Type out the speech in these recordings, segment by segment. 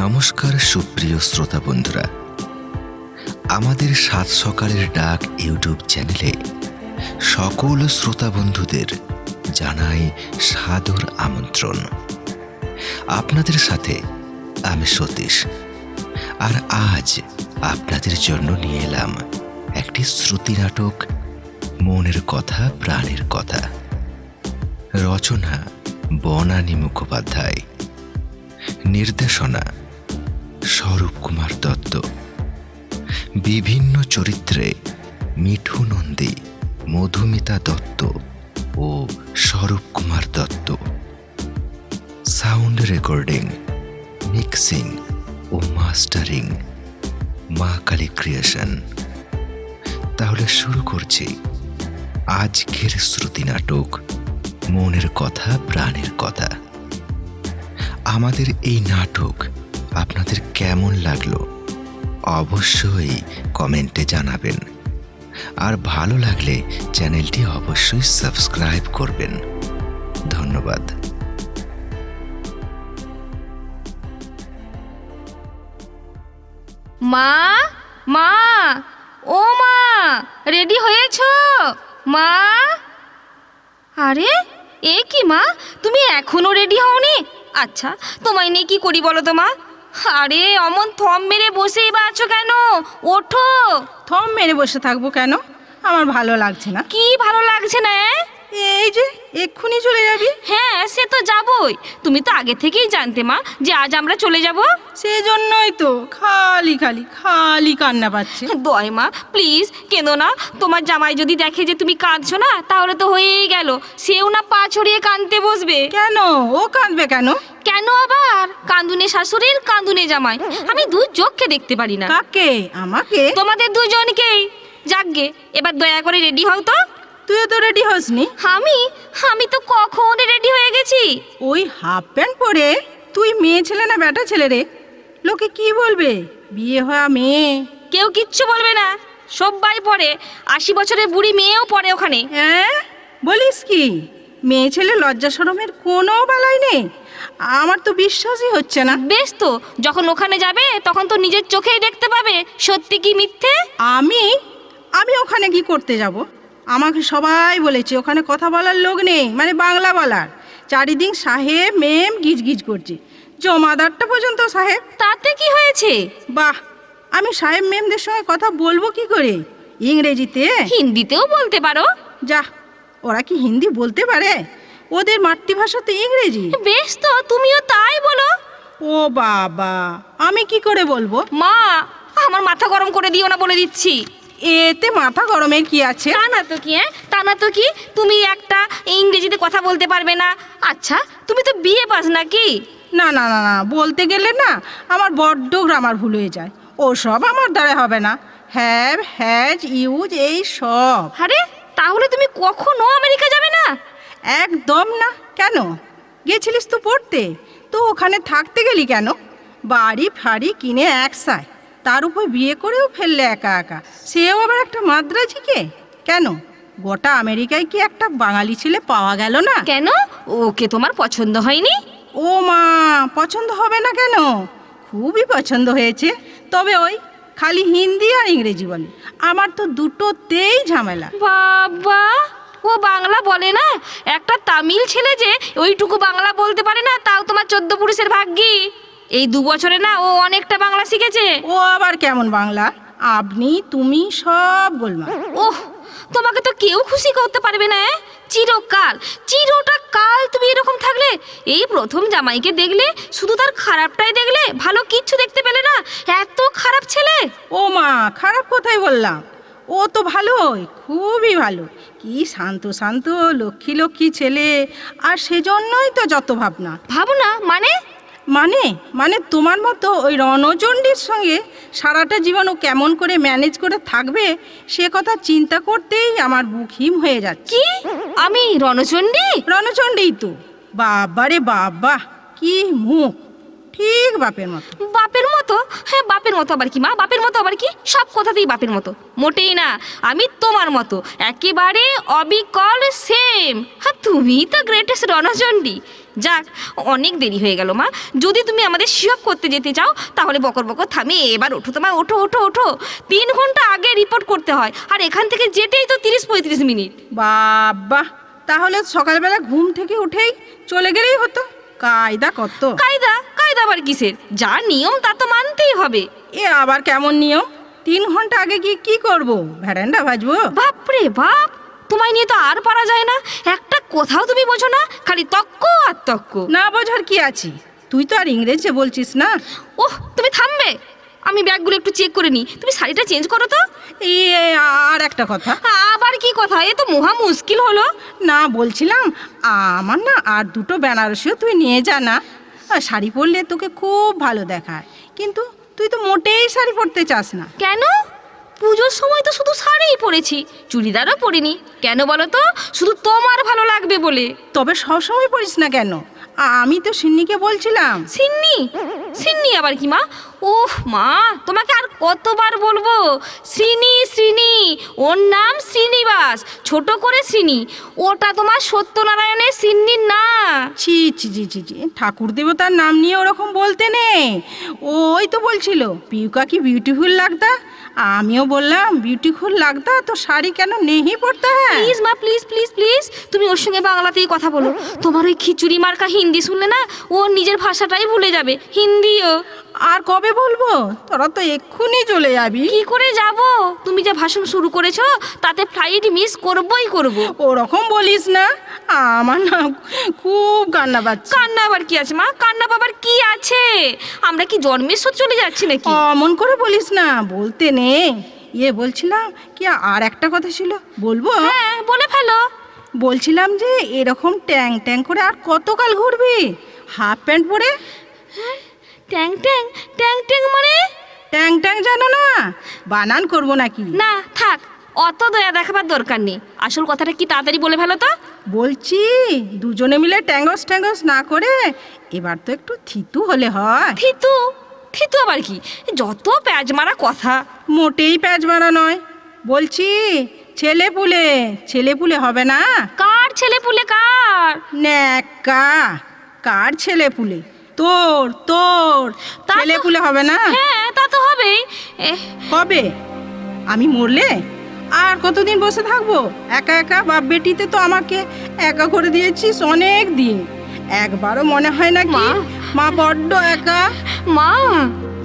নমস্কার সুপ্রিয় শ্রোতা বন্ধুরা, আমাদের সাত সকালের ডাক ইউটিউব চ্যানেলে সকল শ্রোতা বন্ধুদের জানাই সাদর আমন্ত্রণ। আপনাদের সাথে আমি সতীশ, আর আজ আপনাদের জন্য নিয়ে এলাম একটি শ্রুতি নাটক, মনের কথা প্রাণের কথা। রচনা বনানী মুখোপাধ্যায়, নির্দেশনা স্বরূপ কুমার দত্ত। বিভিন্ন চরিত্রে মিঠু নন্দী, মধুমিতা দত্ত ও Swarup Kumar Dutta. Sound recording, mixing ও মাস্টারিং মা কালী ক্রিয়েশন। তাহলে শুরু করছি আজকের শ্রুতি নাটক, মনের কথা প্রাণের কথা। আমাদের এই নাটক আপনাদের কেমন লাগলো অবশ্যই কমেন্টে জানাবেন, আর ভালো লাগলে চ্যানেলটি অবশ্যই সাবস্ক্রাইব করবেন। ধন্যবাদ। মা, মা, ও মা, রেডি হয়েছো মা? আরে এ কি মা, তুমি এখনো রেডি হওনি? আচ্ছা, তোমায় নিয়ে কি করি বলো তো মা? আরে অমন থম মেরে বসেই বা আছো কেন? ওঠো। থম মেরে বসে থাকবো কেন? আমার ভালো লাগছে না। কি ভালো লাগছে না? এই যে এক্ষুনি চলে যাবি। হ্যাঁ, সে তো যাবই। তুমি তো আগে থেকেই জানতে মা যে আজ আমরা চলে যাব। সেজন্যই তো খালি খালি খালি কান্না পাচ্ছে। দয় মা, প্লিজ কেঁদো না। তোমার জামাই যদি দেখে যে তুমি কাঁদছো না, তাহলে তো হয়েই গেল, সেও না পা ছড়িয়ে কাঁদতে বসবে। কেন ও কাঁদবে কেন? কেন আবার? কান্দুনে শাশুড়ির, কান্দুনে জামাই। আমি দু চোখকে দেখতে পারি না। কাকে? আমাকে? তোমাদের দুজনকেই। যাকগে, এবার দয়া করে রেডি হও তো। তুইও তো রেডি হসনি। আমি তো কখন রেডি হয়ে গেছি। ওই হাফ প্যান্ট পরে তুই মেয়ে ছেলে না বেটা ছেলে রে? লোকে কি বলবে? বিয়ে হওয়া মেয়ে। কেউ কিচ্ছু বলবে না, সবাই পড়ে। 80 বছরের বুড়ি মেয়েও পড়ে ওখানে। হ্যাঁ বলিস কি? মেয়ে ছেলে লজ্জা শরমের কোনো বালাই নেই? আমার তো বিশ্বাসই হচ্ছে না। বেশ তো, যখন ওখানে যাবে তখন তো নিজের চোখেই দেখতে পাবে সত্যি কি মিথ্যে। আমি ওখানে কি করতে যাব? আমাকে সবাই বলেছে ওখানে কথা বলার লোক নেই, মানে বাংলা বলার। চারিদিন সাহেব মেম গিজগিজ করছে, জমাদারটা পর্যন্ত সাহেব। তাতে কি হয়েছে? বাহ, আমি সাহেব মেমদের সঙ্গে কথা বলবো কি করে? ইংরেজিতে? হিন্দিতেও বলতে পারো। যা, ওরা কি হিন্দি বলতে পারে? ওদের মাতৃভাষা তো ইংরেজি। বেশ তো, তুমিও তাই বলো। ও বাবা, আমি কি করে বলবো? মা, আমার মাথা গরম করে দিও না বলে দিচ্ছি। এতে মাথা গরমের কি আছে? তা না তো কি, তা না তো কি, তুমি একটা ইংরেজিতে কথা বলতে পারবে না? আচ্ছা, তুমি তো বিয়ে পাস নাকি? না না না না, বলতে গেলে না আমার বড্ড গ্রামার ভুল হয়ে যায়। ও সব আমার দ্বারা হবে না। হ্যাভ, হ্যাজ, ইউজ, এই সব। আরে তাহলে তুমি কখনো আমেরিকা যাবে না? একদম না। কেন? গেছিলিস তো পড়তে, তো ওখানে থাকতে গেলি কেন? বাড়ি ফাড়ি কিনে একসায়, তার উপর বিয়ে করেও ফেললে একা একা, সেও আবার একটা মাদ্রাজিকে। কেন? গোটা আমেরিকায় কি একটা বাঙালি ছেলে পাওয়া গেল না? কেন, ওকে তোমার পছন্দ হয়নি? ও মা, পছন্দ হবে না কেন? খুবই পছন্দ হয়েছে, তবে ওই খালি হিন্দি আর ইংরেজি বলে। আমার তো দুটোতেই ঝামেলা। বাবা, ও বাংলা বলে না? একটা তামিল ছেলে যে ওইটুকু বাংলা বলতে পারে না, তাও তোমার 14 পুরুষের ভাগ্যি। এই 2 বছরে না ও অনেকটা বাংলা শিখেছে। ও আবার কেমন বাংলা? আপনি তুমি সব গোলমাল। ওহ, তোমাকে তো কেউ খুশি করতে পারবে না। চিরটা কাল তুমি এরকম থাকলে? এই প্রথম জামাইকে দেখলে শুধু তার খারাপটাই দেখলে, ভালো কিচ্ছু দেখতে পেলে না? এত খারাপ ছেলে। ও মা, খারাপ কোথায় বললাম? ও তো ভালোই, খুবই ভালো। কি শান্ত শান্ত লক্ষ্মী লক্ষ্মী ছেলে, আর সেজন্যই তো যত ভাবনা। ভাবনা মানে? মানে মানে তোমার মতো ওই রণচণ্ডীর সঙ্গে সারাটা জীবন ও কেমন করে ম্যানেজ করে থাকবে, সে কথা চিন্তা করতেই আমার বুক হিম হয়ে যাচ্ছে। কি? আমি রণচণ্ডী? রণচণ্ডীই তো। বাবা রে বাবা, কি মুখ, ঠিক বাপের মতো। বাপের মতো? মতো? হ্যাঁ, বাপের মতো আবার কি মা, বাপের মতো আবার কি? সব কথাতেই বাপের মতো। মোটেই না, আমি তোমার মতো একেবারে অবিকল সেম। হ্যাঁ, তুমি তো গ্রেটেস্ট রণচণ্ডী। যাক, অনেক দেরি হয়ে গেল মা। যদি তুমি আমাদের শিওপ করতে যেতে চাও তাহলে বকর বকর থামিয়ে এবার ওঠো তোমার, ওঠো ওঠো ওঠো। 3 ঘন্টা আগে রিপোর্ট করতে হয়, আর এখান থেকে যেতেই তো 30-35 মিনিট। বাবা, তাহলে সকালবেলা ঘুম থেকে উঠেই চলে গেলেই হতো। কায়দা কত! কায়দা কায়দা আবার কিসের? যা নিয়ম তা তো মানতেই হবে। এ আবার কেমন নিয়ম? 3 ঘন্টা আগে গিয়ে কি করব? ভ্যারান্ডা ভাজবো? বাপরে বাপ, তোমায় নিয়ে তো আর পারা যায় না। একটা কোথাও তুমি বোঝো না, খালি তক্ক আর তক্ক। না বোঝার কি আছে? তুই তো আর ইংরেজি বলছিস না। ওহ, তুমি থামবে? আমি ব্যাগগুলো একটু চেক করে নিই। তুমি শাড়িটা চেঞ্জ করো তো। এই আর একটা কথা। আবার কি কথা? এ তো মহা মুশকিল হলো। না, বলছিলাম আমার না আর 2টো বেনারসিও তুই নিয়ে যা না। শাড়ি পরলে তোকে খুব ভালো দেখায়, কিন্তু তুই তো মোটেই শাড়ি পরতে চাস না। কেন? পুজোর সময় তো শুধু শাড়িই পরেছি, চুড়িদারও পরিনি। কেন বলো তো? শুধু তোমার ভালো লাগবে বলে। তবে সবসময় পরিস না কেন? আমি তো সিন্নিকে বলছিলাম। সিন্নি? সিন্নি আবার কি মা? ওহ মা, তোমাকে আর কতবার বলবো? শ্রীনি শ্রীনি, ওর নাম শ্রীনিবাস, ছোট করে শ্রীনি। ওটা তোমার সত্যনারায়ণের সিন্নি না। ছি ছি ছি ছি ছি, ঠাকুর দেবতার নাম নিয়ে ওরকম বলতে নেই। ওই তো বলছিল পিউকা কি বিউটিফুল লাগতা। আমিও বললাম বিউটিফুল লাগতা, তো শাড়ি কেন নেহি পড়তা? হ্যাঁ প্লিজ মা, প্লিজ প্লিজ প্লিজ, তুমি ওর সঙ্গে বাংলাতেই কথা বলো। তোমার ওই খিচুড়ি মার্কা হিন্দি শুনলে না ও নিজের ভাষাটাই ভুলে যাবে, হিন্দিও। আর কবে বলবো? তোরা তো এক্ষুনি চলে যাবি। কি করে যাব? তুমি যে ভাষণ শুরু করেছো তাতে ফ্লাইট মিস করবই করব। ওরকম বলিস না, আমার না খুব কান্না পাচ্ছে। কান্না আবার কি আছে মা? কান্না বাবার কি আছে? আমরা কি জন্মের সব চলে যাচ্ছি নাকি? অমন করে বলিস না, বলতে নেই। বলছিলাম কি, আর একটা কথা ছিল, বলবো? হ্যাঁ, বলে ফেলো। বলছিলাম যে এরকম ট্যাং ট্যাং করে আর কতকাল ঘুরবি হাফ প্যান্ট পরে? ট্যাং ট্যাং? ট্যাং ট্যাং মানে? ট্যাং ট্যাং জানো না? বানান করবো নাকি? না থাক, অত দয়া দেখাবার দরকার নেই। আসল কথাটা কি তাড়াতাড়ি বলে ফেলো তো। বলছি দুজনে মিলে ট্যাঙ্গস ট্যাঙ্গস না করে এবার তো একটু থিতু হলে হয়। থিতু? থিতু আবার কি? যত প্যাজ মারা কথা। মোটেই প্যাচ মারা নয়। বলছি ছেলে পুলে হবে না? কার ছেলে পুলে? কার? ন্যাকা, কার ছেলে পুলে? তোর তোর তা তো- ছেলে পুলে হবে না? হ্যাঁ, তা তো হবেই। কবে? আমি মরলে আর কতদিন বসে থাকবো একা একা? বাপ বেটিতে তো আমাকে একা করে দিয়েছিস অনেক দিন। একবারও মনে হয় না কি মা। মা বড্ড একা? মা,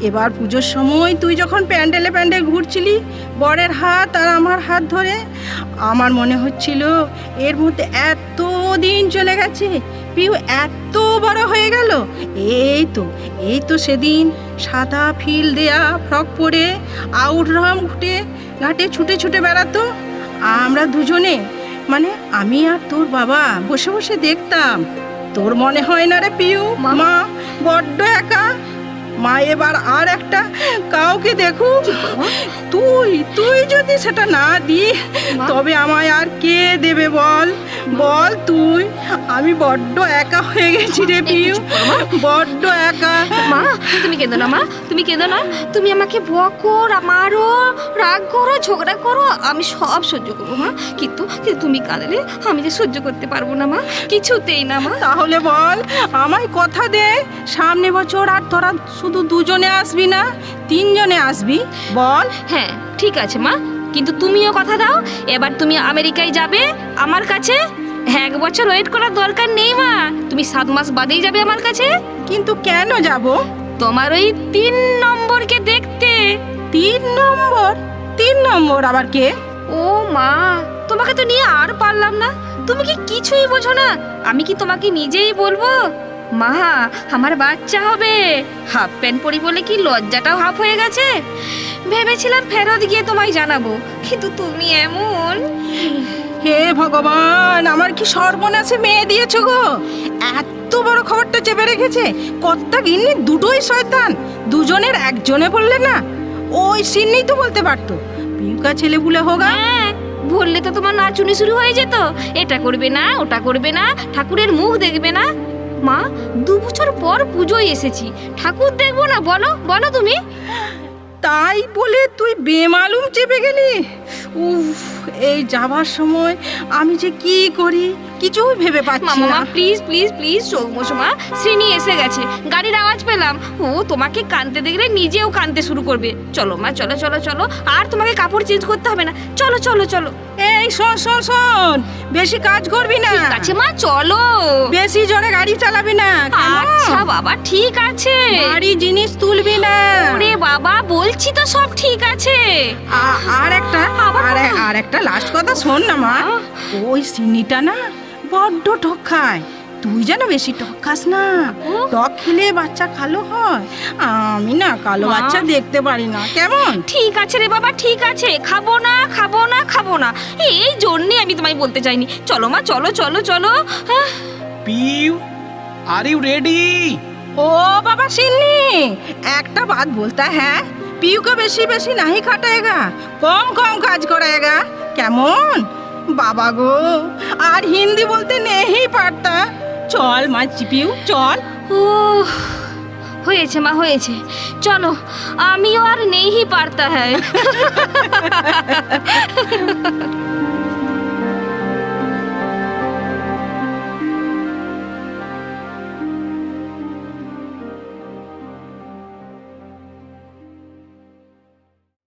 এবার পুজোর সময় তুই যখন প্যান্ডেলে প্যান্ডেল ঘুরছিলি বরের হাত আর আমার হাত ধরে, আমার মনে হচ্ছিল এর মধ্যে এত দিন চলে গেছে, পিউ এত বড় হয়ে গেল। এই তো সেদিন সাদা ফিল দেয়া ফ্রক পরে আউটরাম ঘাটে ছুটে ছুটে বেড়াতো। আমরা দুজনে, মানে আমি আর তোর বাবা বসে বসে দেখতাম। তোর মনে হয় না রে পিউ? মা বড্ড একা। মা এবার আর একটা কাউকে দেখুক। তুই যদি সেটা না দি তবে আমায় আর কে দেবে বল? বল তুই। আমি বড্ড একা হয়ে গেছি রে পিউ, বড্ড একা। মা তুমি কেঁদো না মা, তুমি কেঁদো না। তুমি আমাকে বকো, মারো, রাগ করো, ঝগড়া করো, আমি সব সহ্য করবো মা। কিন্তু তুমি কাঁদলে আমি যে সহ্য করতে পারবো না মা, কিছুতেই না মা। তাহলে বল, আমায় কথা দে সামনে বছর আর তোরা শুধু দুজনে আসবি না, 3 জনে আসবি। বল। হ্যাঁ ঠিক আছে মা, কিন্তু তুমিও কথা দাও এবার তুমি আমেরিকায় যাবে আমার কাছে। 1 বছর ওয়েট করার দরকার নেই মা, তুমি 7 মাস বাদেই যাবে আমার কাছে। কিন্তু কেন যাব? তোমার ওই 3 নম্বরকে দেখতে। 3 নম্বর? 3 নম্বর আবার কে? ও মা, তোমাকে তো নিয়ে আর পারলাম না। তুমি কি কিছুই বোঝো না? আমি কি তোমাকে নিজেই বলবো মা আমার বাচ্চা হবে? হাফ প্যান্ট পরি বলে কি লজ্জাটাও হাফ হয়ে গেছে। ভেবেছিলাম ফেরত গিয়ে তোমায় জানাবো, কিন্তু তুমি এমন। হে ভগবান, আমার কি সর্বনাশে মেয়ে দিয়েছো গো! এত বড় খবরটা চেপে রেখেছে। কর্তা গিন্নি দুটোই শয়তান, দুজনের একজনে বললে না? ওই সিন্নি তো বলতে পারতো পিউকা ছেলে পুলে হোগা। হ্যাঁ, বললে তো তোমার নাচুনি শুরু হয়ে যেত। এটা করবে না, ওটা করবে না, ঠাকুরের মুখ দেখবে না। মা 2 বছর পর পুজোয় এসেছি, ঠাকুর দেখবো না? বলো বলো তুমি। তাই বলে তুই বেমালুম চেপে গেলি? উফ, এই যাবার সময় আমি যে কি করি কিছুই ভেবে পাচ্ছি মামা না। প্লিজ প্লিজ প্লিজ, চৌমশমা শ্রীনি এসে গেছে, গাড়ির আওয়াজ পেলাম। ও তোমাকে কাঁদতে দেখলে নিজেও কাঁদতে শুরু করবে। চলো মা, চলো চলো চলো, আর তোমাকে কাপড় চেঞ্জ করতে হবে না। চলো চলো চলো। এই শোন শোন শোন, বেশি কাজ করবি না। ঠিক আছে মা, চলো। বেশি জোরে গাড়ি চালাবি না, কেমন? আচ্ছা বাবা, ঠিক আছে। ভারী জিনিস তুলবি না। ওরে বাবা, বলছি তো সব ঠিক আছে। আর একটা আর একটা লাস্ট কথা শোন না মা, ওই সিনিটা না বড্ড টক খায়। তুই যেন বেশি টক খাস না, টক খেলে বাচ্চা কালো হয়। আমি না কালো মা। বাচ্চা দেখতে পারি না, কেমন? ঠিক আছে রে বাবা, ঠিক আছে, খাবো না খাবো না খাবো না, এই জন্যে আমি তোমায় বলতে চাইনি। চলো মা, চলো চলো চলো। হ্যাঁ, পিউ, আর ইউ রেডি? ओ बाबा सिन्नी, একটা बात बोलता है, पीयू को बेशी बेशी नहीं खटाएगा, कम कम काज कराएगा, কেমন? বাবা গো, আর হিন্দি বলতে नहीं পারতা। চল মা পিউ, চল। ও হয়েছে মা, হয়েছে, চলো। আমিও আর নেই পারতা হ্যাঁ।